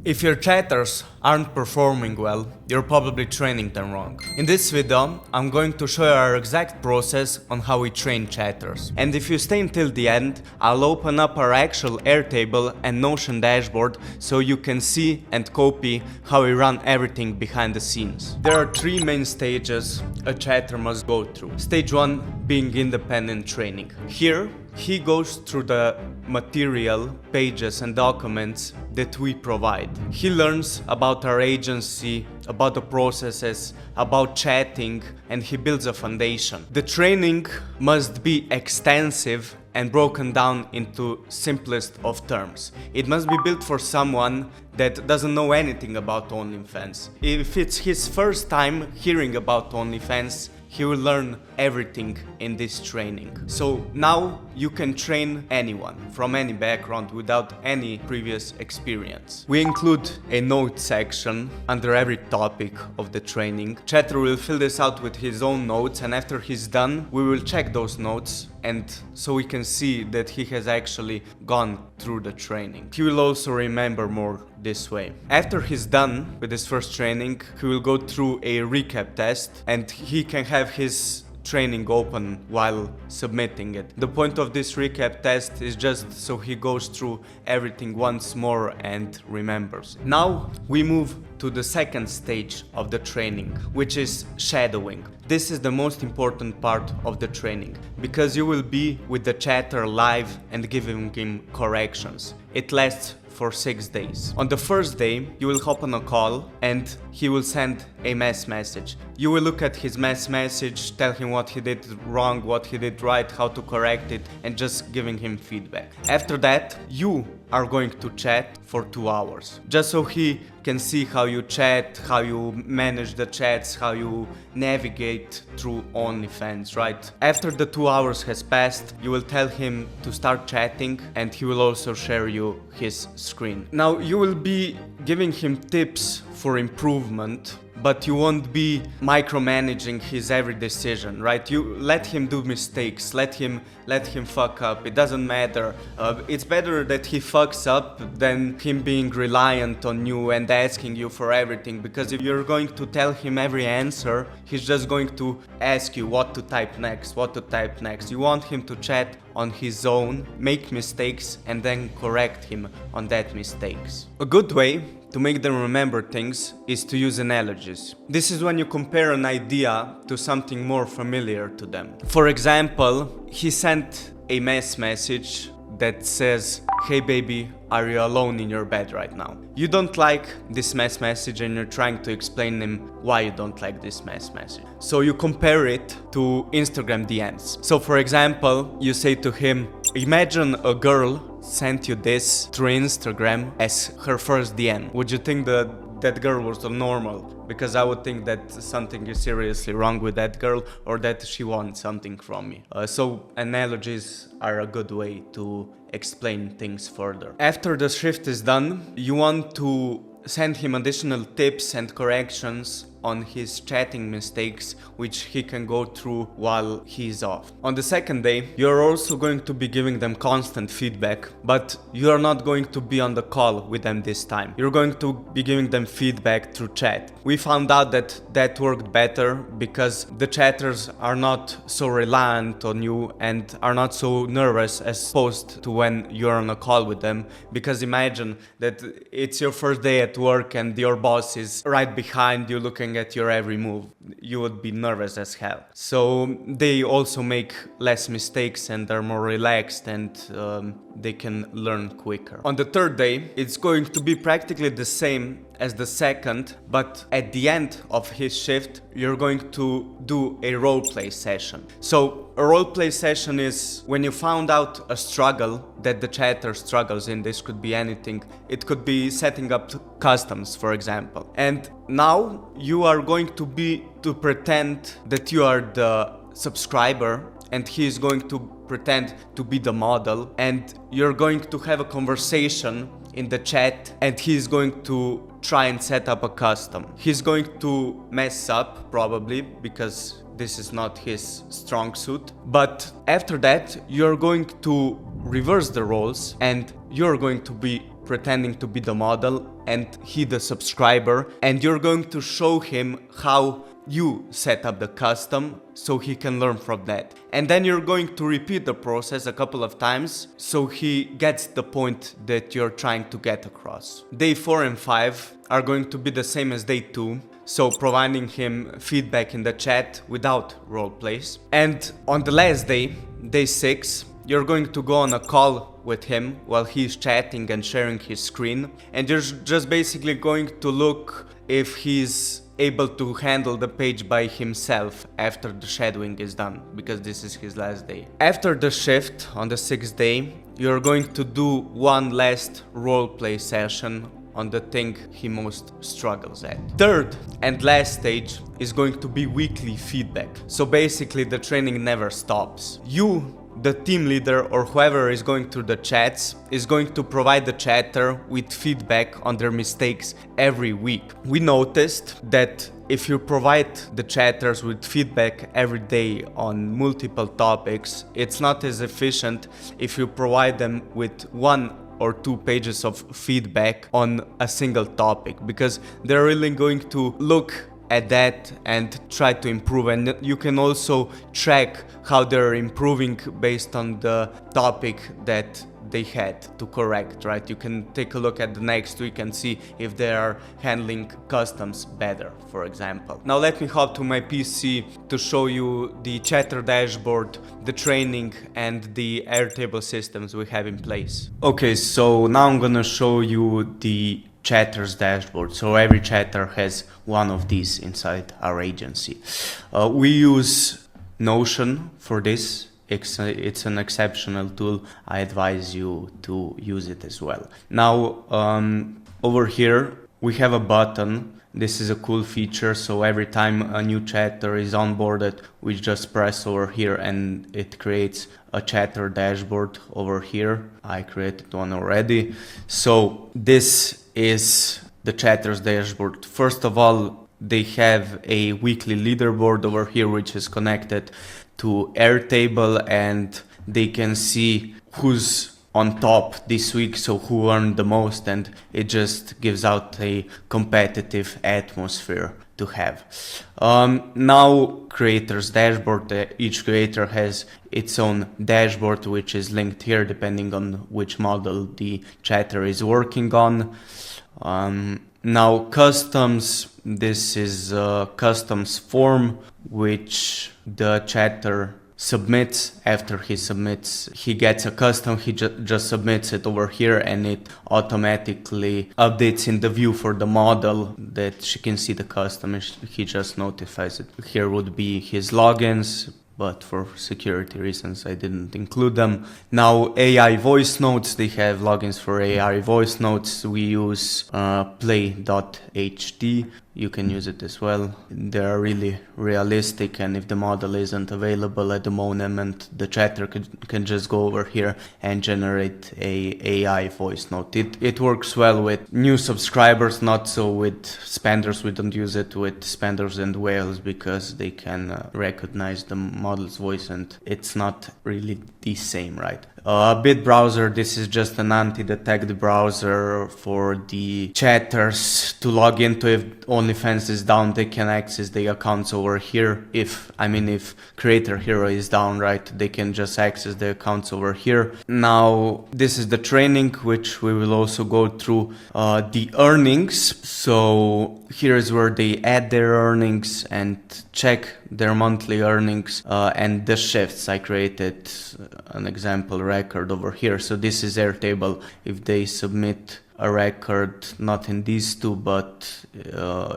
If your chatters aren't performing well, you're probably training them wrong. In this video, I'm going to show you our exact process on how we train chatters. And if you stay until the end, I'll open up our actual Airtable and Notion dashboard so you can see and copy how we run everything behind the scenes. There are three main stages a chatter must go through. Stage 1 being independent training. Here, he goes through the material, pages and documents that we provide. He learns about our agency, about the processes, about chatting, and he builds a foundation. The training must be extensive and broken down into simplest of terms. It must be built for someone that doesn't know anything about OnlyFans. If it's his first time hearing about OnlyFans, he will learn everything in this training. So now you can train anyone from any background without any previous experience. We include a note section under every topic of the training. Chatter will fill this out with his own notes, and after he's done, we will check those notes, and so we can see that he has actually gone through the training. He will also remember more this way. After he's done with his first training, he will go through a recap test, and he can have his training open while submitting it. The point of this recap test is just so he goes through everything once more and remembers. Now we move to the second stage of the training, which is shadowing. This is the most important part of the training because you will be with the chatter live and giving him corrections. It lasts for 6 days. On the first day, you will hop on a call and he will send a mass message. You will look at his mass message, tell him what he did wrong, what he did right, how to correct it, and just giving him feedback. After that, you are going to chat for 2 hours, just so he can see how you chat, how you manage the chats, how you navigate through OnlyFans, right? After the 2 hours has passed, you will tell him to start chatting and he will also share you his screen. Now you will be giving him tips for improvement, but you won't be micromanaging his every decision, right? You let him do mistakes, let him fuck up. It doesn't matter. It's better that he fucks up than him being reliant on you and asking you for everything, because if you're going to tell him every answer, he's just going to ask you what to type next. You want him to chat on his own, make mistakes, and then correct him on that mistakes. A good way to make them remember things is to use analogies. This is when you compare an idea to something more familiar to them. For example, he sent a mass message that says, "Hey baby, are you alone in your bed right now?" You don't like this mass message and you're trying to explain him why you don't like this mass message. So you compare it to Instagram DMs. So for example, you say to him, "Imagine a girl sent you this through Instagram as her first DM. Would you think that girl was normal? Because I would think that something is seriously wrong with that girl, or that she wants something from me." So analogies are a good way to explain things further. After the shift is done, you want to send him additional tips and corrections on his chatting mistakes, which he can go through while he's off. On the second day, you're also going to be giving them constant feedback, but you're not going to be on the call with them this time. You're going to be giving them feedback through chat. We found out that worked better because the chatters are not so reliant on you and are not so nervous as opposed to when you're on a call with them. Because imagine that it's your first day at work and your boss is right behind you looking at your every move. You would be nervous as hell. So they also make less mistakes and are more relaxed, and they can learn quicker. On the third day, it's going to be practically the same as the second, but at the end of his shift, you're going to do a roleplay session. So a roleplay session is when you found out a struggle that the chatter struggles in. This could be anything. It could be setting up customs, for example. And now you are going to pretend that you are the subscriber, and he is going to pretend to be the model, and you're going to have a conversation in the chat, and he's going to try and set up a custom. He's going to mess up probably because this is not his strong suit, but after that you're going to reverse the roles and you're going to be pretending to be the model and he the subscriber, and you're going to show him how you set up the custom so he can learn from that. And then you're going to repeat the process a couple of times so he gets the point that you're trying to get across. Day 4 and 5 are going to be the same as day 2, so providing him feedback in the chat without roleplays. And on the last day, day 6, you're going to go on a call with him while he's chatting and sharing his screen, and you're just basically going to look if he's able to handle the page by himself after the shadowing is done, because this is his last day. After the shift on the 6th day, you're going to do one last roleplay session on the thing he most struggles at. Third and last stage is going to be weekly feedback. So basically the training never stops. You, the team leader or whoever is going through the chats, is going to provide the chatter with feedback on their mistakes every week. We noticed that if you provide the chatters with feedback every day on multiple topics, it's not as efficient if you provide them with 1 or 2 pages of feedback on a single topic, because they're really going to look at that and try to improve, and you can also track how they're improving based on the topic that they had to correct, right? You can take a look at the next week and see if they are handling customs better, for example. Now let me hop to my PC to show you the chatter dashboard, the training and the Airtable systems we have in place. Okay, so now I'm gonna show you the chatters dashboard. So every chatter has one of these inside our agency. We use Notion for this. It's an exceptional tool. I advise you to use it as well. Now over here we have a button. This is a cool feature, so every time a new chatter is onboarded, we just press over here and it creates a chatter dashboard over here. I created one already. So this is the chatters dashboard. First of all, they have a weekly leaderboard over here which is connected to Airtable, and they can see who's on top this week, so who earned the most, and it just gives out a competitive atmosphere to have. Now creators dashboard, each creator has its own dashboard which is linked here depending on which model the chatter is working on. Now customs, this is a customs form which the chatter submits. After he submits, he gets a custom, he just submits it over here and it automatically updates in the view for the model that she can see the custom. He just notifies it. Here would be his logins, but for security reasons I didn't include them. Now AI voice notes, they have logins for AI voice notes. We use play.hd. You can use it as well. They're really realistic, and if the model isn't available at the moment, the chatter can just go over here and generate a AI voice note. It works well with new subscribers, not so with spenders. We don't use it with spenders and whales because they can recognize the model's voice and it's not really the same, right? Bit browser, this is just an anti-detect browser for the chatters to log into. If OnlyFans is down, they can access the accounts over here. If Creator Hero is down, right, they can just access the accounts over here. Now this is the training, which we will also go through the earnings. So here is where they add their earnings and check their monthly earnings and the shifts. I created an example record over here. So this is Airtable. If they submit a record, not in these two, but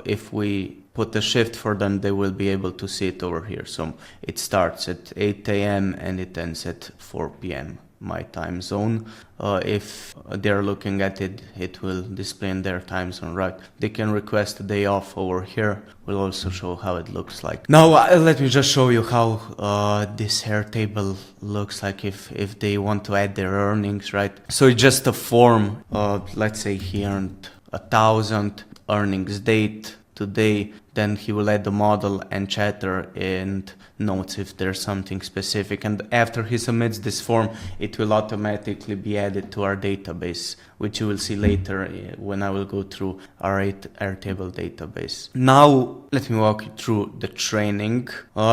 if we put a shift for them, they will be able to see it over here. So it starts at 8 a.m. and it ends at 4 p.m. my time zone. If they're looking at it, it will display in their time zone, right? They can request a day off over here. We'll also show how it looks like. Now let me just show you how this Airtable looks like if they want to add their earnings, right? So it's just a form. Let's say he earned 1,000, earnings date today, then he will add the model and chatter and notes if there's something specific. And after he submits this form, it will automatically be added to our database, which you will see later when I will go through our Airtable database. Now, let me walk you through the training.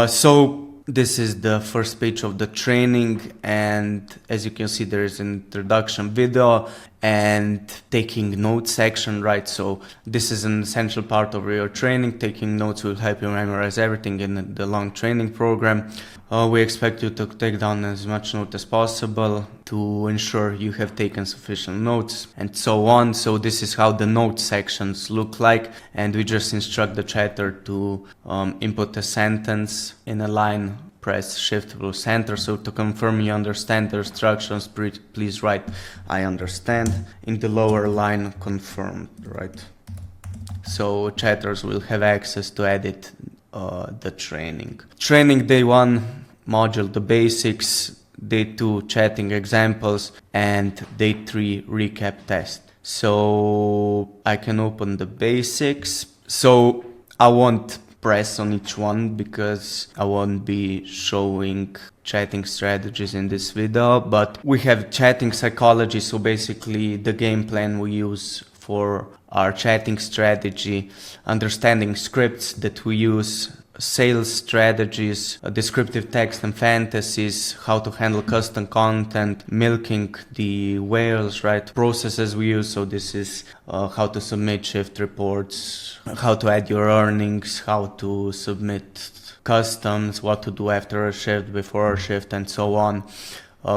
So this is the first page of the training, and as you can see, there is an introduction video and taking notes section, right? So this is an essential part of your training. Taking notes will help you memorize everything in the long training program. We expect you to take down as much note as possible to ensure you have taken sufficient notes and so on. So this is how the note sections look like, and we just instruct the chatter to input a sentence in a line. Press Shift plus Enter. So to confirm you understand the instructions, please write I understand. In the lower line, confirm, right? So chatters will have access to edit the training. Training day 1, module the basics, day 2, chatting examples, and day 3, recap test. So I can open the basics. So I won't press on each one because I won't be showing chatting strategies in this video, but we have chatting psychology. So basically the game plan we use for our chatting strategy, understanding scripts that we use, sales strategies, descriptive text and fantasies, how to handle custom content, milking the whales, right? Processes we use. So this is how to submit shift reports, how to add your earnings, how to submit customs, what to do after a shift, before a shift, and so on.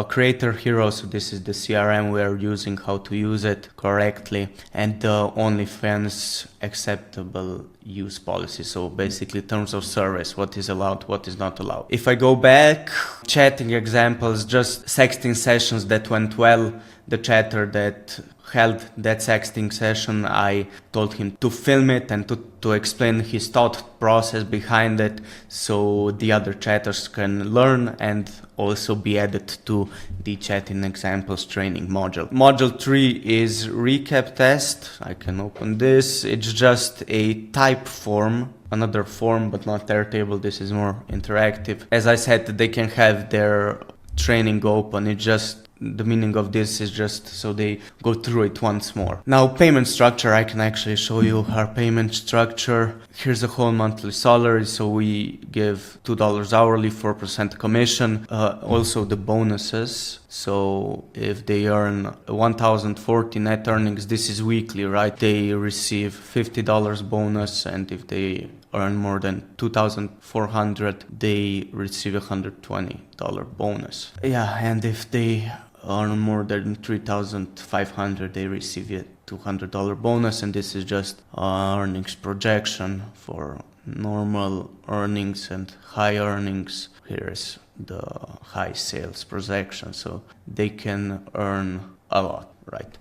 Creator Hero, so this is the CRM we are using, how to use it correctly, and the OnlyFans acceptable use policy. So basically terms of service, what is allowed, what is not allowed. If I go back, chatting examples, just sexting sessions that went well. The chatter that held that sexting session, I told him to film it and to explain his thought process behind it, so the other chatters can learn and also be added to the chatting examples training module. Module 3 is recap test. I can open this. It's just a type form, another form, but not Airtable. This is more interactive. As I said, they can have their training open. It's just the meaning of this is just so they go through it once more. Now, payment structure, I can actually show you our payment structure. Here's a whole monthly salary. So we give $2 hourly, 4% commission. Also the bonuses. So if they earn 1,040 net earnings, this is weekly, right? They receive $50 bonus, and if they earn more than 2,400, they receive $120 bonus. Yeah, and if they earn more than 3,500, they receive a $200 bonus, and this is just earnings projection for normal earnings and high earnings. Here's the high sales projection, so they can earn a lot, right?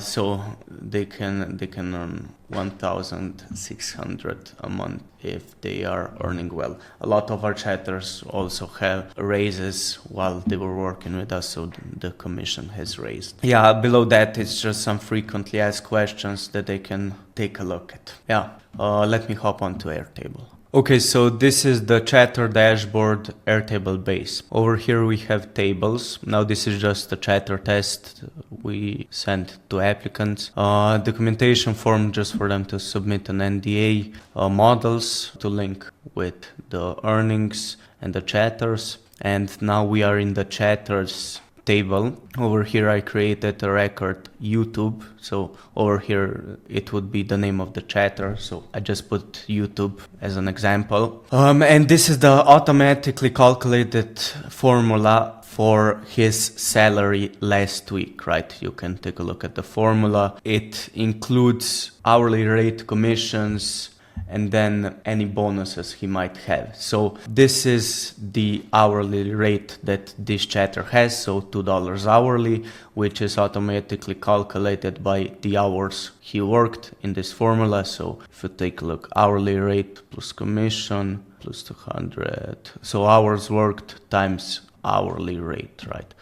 So they can earn 1,600 a month if they are earning well. A lot of our chatters also have raises while they were working with us, so the commission has raised. Yeah, below that it's just some frequently asked questions that they can take a look at. Yeah, let me hop on to Airtable. Okay, so this is the chatter dashboard Airtable base. Over here we have tables. Now this is just a chatter test we sent to applicants. Documentation form just for them to submit an NDA. Models to link with the earnings and the chatters. And now we are in the chatters table. Over here I created a record YouTube, so over here it would be the name of the chatter, so I just put YouTube as an example. And this is the automatically calculated formula for his salary last week, right? You can take a look at the formula. It includes hourly rate, commissions, and then any bonuses he might have. So this is the hourly rate that this chatter has, so $2 hourly, which is automatically calculated by the hours he worked in this formula. So if you take a look, hourly rate plus commission plus 200, so hours worked times hourly rate, right?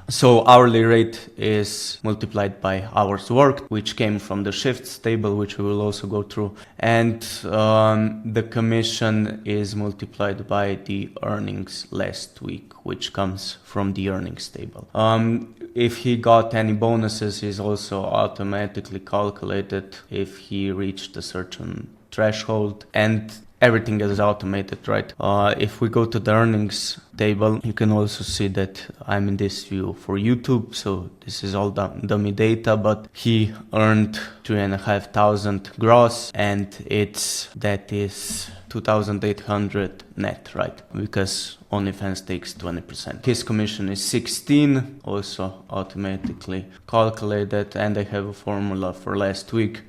So hourly rate is multiplied by hours worked, which came from the shifts table, which we will also go through. And the commission is multiplied by the earnings last week, which comes from the earnings table. If he got any bonuses, is also automatically calculated if he reached a certain threshold, and everything is automated, right? If we go to the earnings table, you can also see that I'm in this view for YouTube, so this is all dummy data, but he earned 3,500 gross, and that is 2,800 net, right? Because OnlyFans takes 20%. His commission is 16, also automatically calculated, and I have a formula for last week,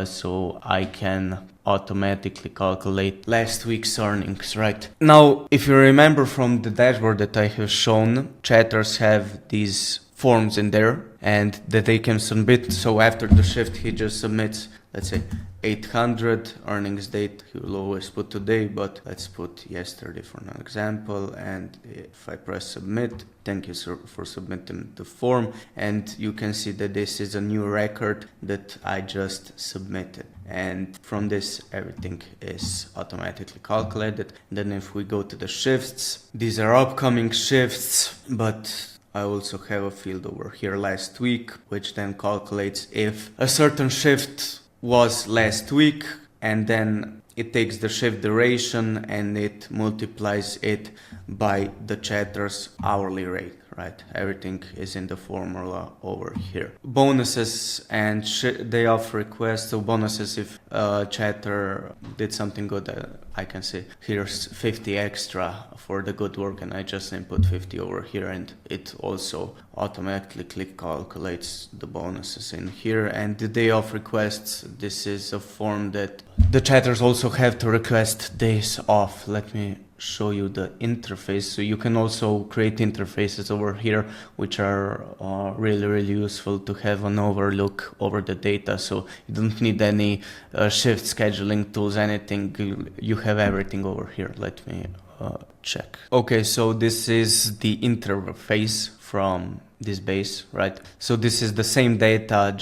so I can automatically calculate last week's earnings, right? Now, if you remember from the dashboard that I have shown, chatters have these forms in there and that they can submit. So after the shift, he just submits, let's say 800 earnings date. He will always put today, but let's put yesterday for an example. And if I press submit, thank you, sir, for submitting the form. And you can see that this is a new record that I just submitted. And from this, everything is automatically calculated. Then if we go to the shifts, these are upcoming shifts, but I also have a field over here last week, which then calculates if a certain shift was last week, and then it takes the shift duration and it multiplies it by the chatter's hourly rate, right? Everything is in the formula over here. Bonuses and day off requests. So bonuses, if a chatter did something good, I can say here's 50 extra for the good work, and I just input 50 over here, and it also automatically calculates the bonuses in here. And the day off requests, this is a form that the chatters also have to request days off. Let me show you the interface. So you can also create interfaces over here, which are really useful to have an overlook over the data. So you don't need any shift scheduling tools, anything. You have everything over here. Let me check. Okay, so this is the interface from this base, right? So this is the same data,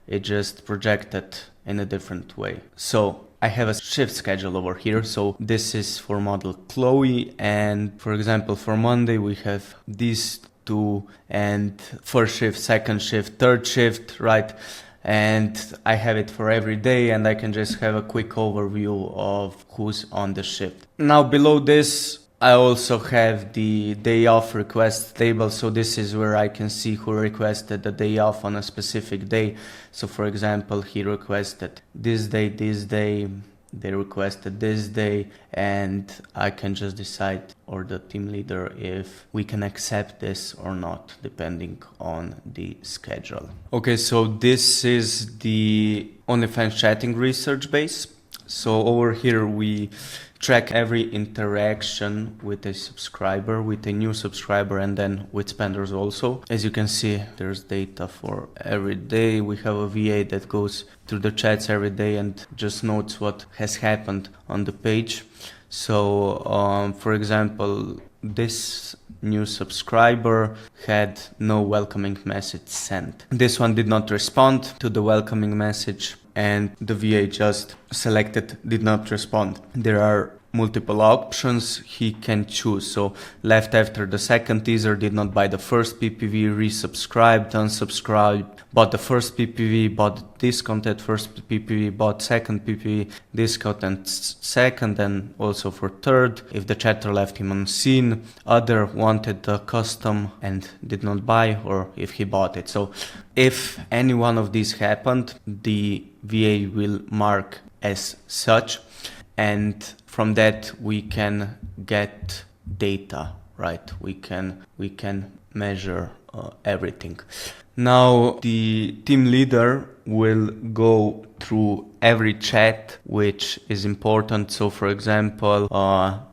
it just projected in a different way. So I have a shift schedule over here. So this is for model Chloe, and for example for Monday we have these two, and first shift, second shift, third shift, right? And I have it for every day, and I can just have a quick overview of who's on the shift. Now below this I also have the day off request table. So this is where I can see who requested the day off on a specific day. So for example, he requested this day, they requested this day, and I can just decide, or the team leader, if we can accept this or not, depending on the schedule. Okay, so this is the OnlyFans chatting research base. So over here we track every interaction with a subscriber, with a new subscriber, and then with spenders also. As you can see, there's data for every day. We have a VA that goes through the chats every day and just notes what has happened on the page. So, for example, this new subscriber had no welcoming message sent. This one did not respond to the welcoming message, and the VA just selected did not respond. There are multiple options he can choose. So left after the second teaser, did not buy the first PPV, resubscribed, unsubscribed, bought the first PPV, bought discounted first PPV, bought second PPV, discounted second, and also for third. If the chatter left him unseen, other, wanted the custom and did not buy, or if he bought it. So if any one of these happened, the VA will mark as such, and from that we can get data, right? We can measure everything. Now the team leader will go through every chat which is important. So for example,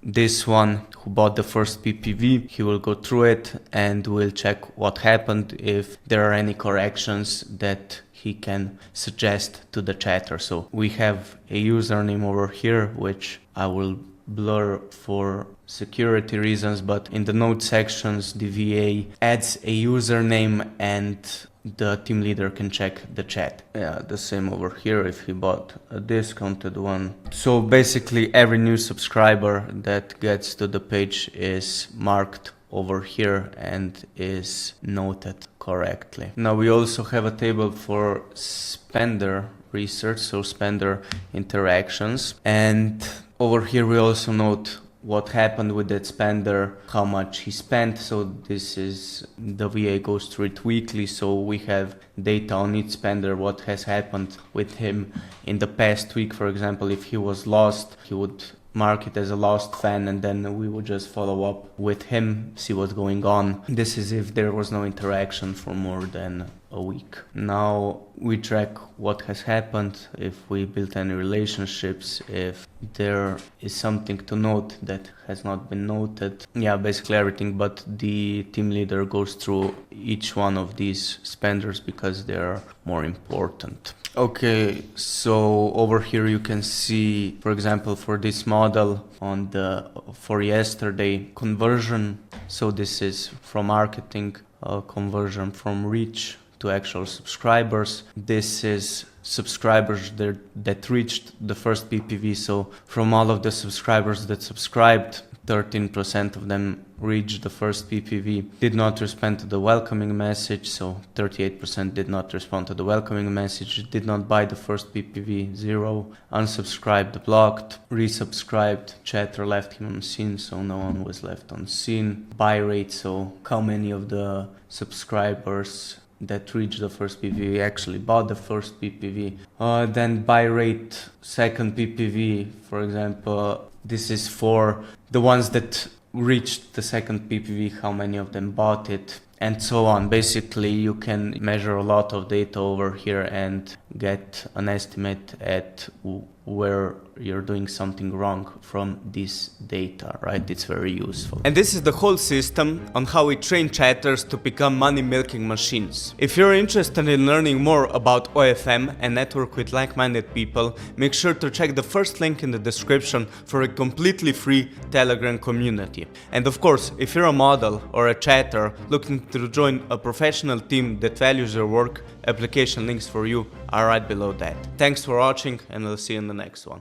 this one who bought the first PPV, he will go through it and will check what happened, if there are any corrections that he can suggest to the chatter. So we have a username over here, which I will blur for security reasons, but in the note sections the VA adds a username and the team leader can check the chat. Yeah, the same over here if he bought a discounted one. So basically every new subscriber that gets to the page is marked over here and is noted correctly. Now we also have a table for spender research, so spender interactions, and over here we also note what happened with that spender, how much he spent. So this is, the VA goes through it weekly, so we have data on each spender, what has happened with him in the past week. For example, if he was lost, he would mark it as a lost fan, and then we would just follow up with him, see what's going on. This is if there was no interaction for more than a week. Now we track what has happened, if we built any relationships, if there is something to note that has not been noted. Yeah, basically everything, but the team leader goes through each one of these spenders because they're more important. Okay, so over here you can see, for example, for this model on the for yesterday conversion. So this is from marketing, conversion from reach to actual subscribers. This is subscribers that reached the first PPV. So from all of the subscribers that subscribed, 13% of them reached the first PPV, did not respond to the welcoming message, so 38% did not respond to the welcoming message, did not buy the first PPV, 0, unsubscribed, blocked, resubscribed, chatter left him unseen, so no one was left unseen. Buy rate, so how many of the subscribers that reached the first PPV actually bought the first PPV. Then buy rate, second PPV, for example, this is for the ones that reached the second PPV, how many of them bought it, and so on. Basically, you can measure a lot of data over here and get an estimate at where you're doing something wrong from this data, right? It's very useful. And this is the whole system on how we train chatters to become money-milking machines. If you're interested in learning more about OFM and network with like-minded people, make sure to check the first link in the description for a completely free Telegram community. And of course, if you're a model or a chatter looking to join a professional team that values your work, application links for you are right below that. Thanks for watching, and I'll see you in the next one.